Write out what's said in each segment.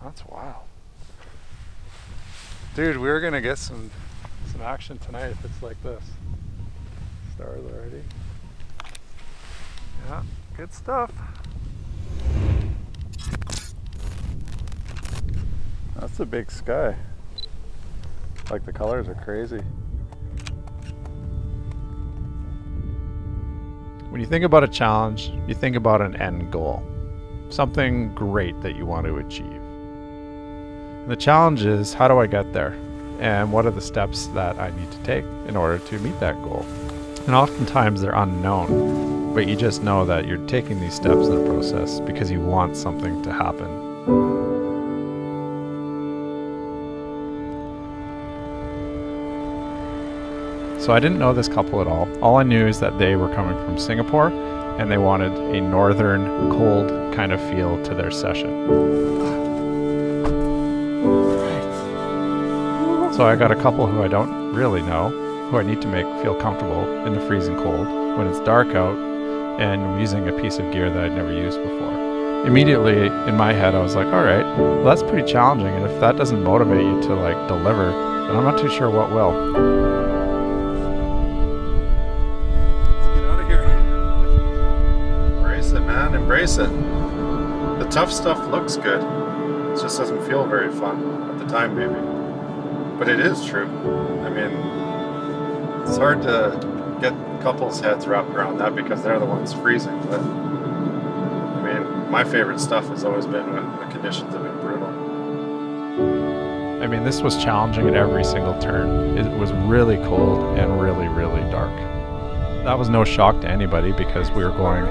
That's wild. Dude, we're gonna get some action tonight if it's like this. Stars already. Yeah, good stuff. That's a big sky. Like the colors are crazy. When you think about a challenge, you think about an end goal. Something great that you want to achieve. And the challenge is, how do I get there? And what are the steps that I need to take in order to meet that goal? And oftentimes they're unknown, but you just know that you're taking these steps in the process because you want something to happen. So I didn't know this couple at all. All I knew is that they were coming from Singapore and they wanted a northern, cold kind of feel to their session. So I got a couple who I don't really know, who I need to make feel comfortable in the freezing cold when it's dark out and I'm using a piece of gear that I'd never used before. Immediately in my head I was like, all right, well that's pretty challenging, and if that doesn't motivate you to like deliver, then I'm not too sure what will. Let's get out of here. Embrace it, man, embrace it. The tough stuff looks good, it just doesn't feel very fun at the time maybe. But it is true. I mean, it's hard to get couples' heads wrapped around that because they're the ones freezing. But I mean, my favorite stuff has always been when the conditions have been brutal. I mean, this was challenging at every single turn. It was really cold and really, really dark. That was no shock to anybody because we were going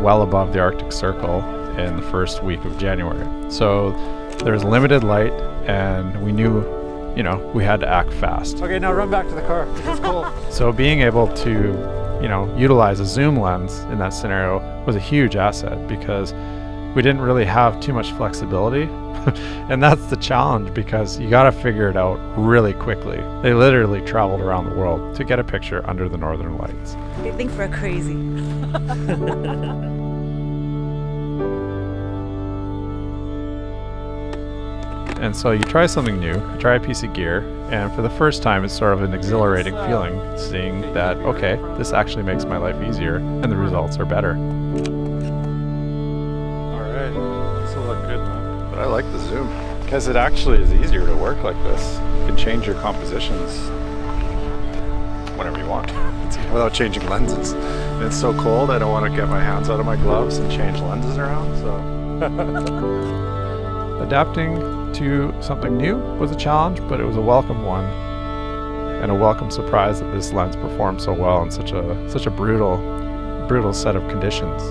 well above the Arctic Circle in the first week of January. So there's limited light and we knew, you know, we had to act fast. Okay, now run back to the car. This is cool. So being able to, you know, utilize a zoom lens in that scenario was a huge asset because we didn't really have too much flexibility. And that's the challenge because you got to figure it out really quickly. They literally traveled around the world to get a picture under the northern lights. They think we're crazy. And so you try something new, you try a piece of gear, and for the first time it's sort of an exhilarating feeling, seeing that, okay, this actually makes my life easier, and the results are better. Alright, this will look good, man. But I like the zoom, because it actually is easier to work like this. You can change your compositions whenever you want, without changing lenses. And it's so cold, I don't want to get my hands out of my gloves and change lenses around, so... Adapting to something new was a challenge, but it was a welcome one, and a welcome surprise that this lens performed so well in such a brutal set of conditions.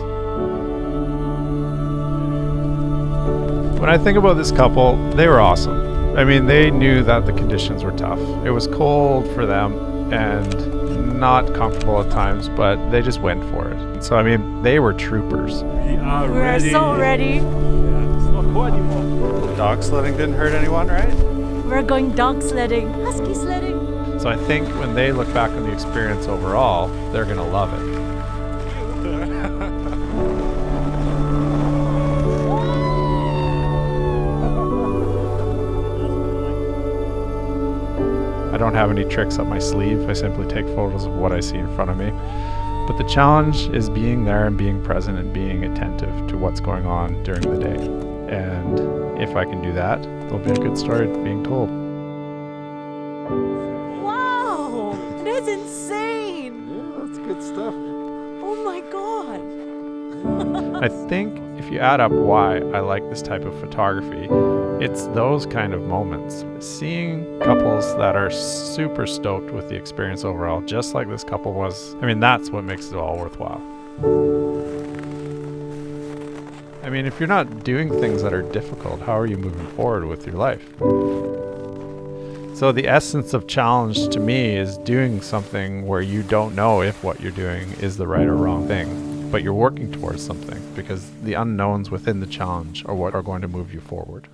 When I think about this couple, they were awesome. I mean, they knew that the conditions were tough. It was cold for them and not comfortable at times, but they just went for it. So I mean, they were troopers. We're so ready. Dog sledding didn't hurt anyone, right? We're going dog sledding, husky sledding. So I think when they look back on the experience overall, they're gonna love it. I don't have any tricks up my sleeve. I simply take photos of what I see in front of me. But the challenge is being there and being present and being attentive to what's going on during the day. And if I can do that, there'll be a good story being told. Wow! That's insane! Yeah, that's good stuff. Oh my god! I think if you add up why I like this type of photography, it's those kind of moments. Seeing couples that are super stoked with the experience overall, just like this couple was, I mean, that's what makes it all worthwhile. I mean, if you're not doing things that are difficult, how are you moving forward with your life? So the essence of challenge to me is doing something where you don't know if what you're doing is the right or wrong thing, but you're working towards something because the unknowns within the challenge are what are going to move you forward.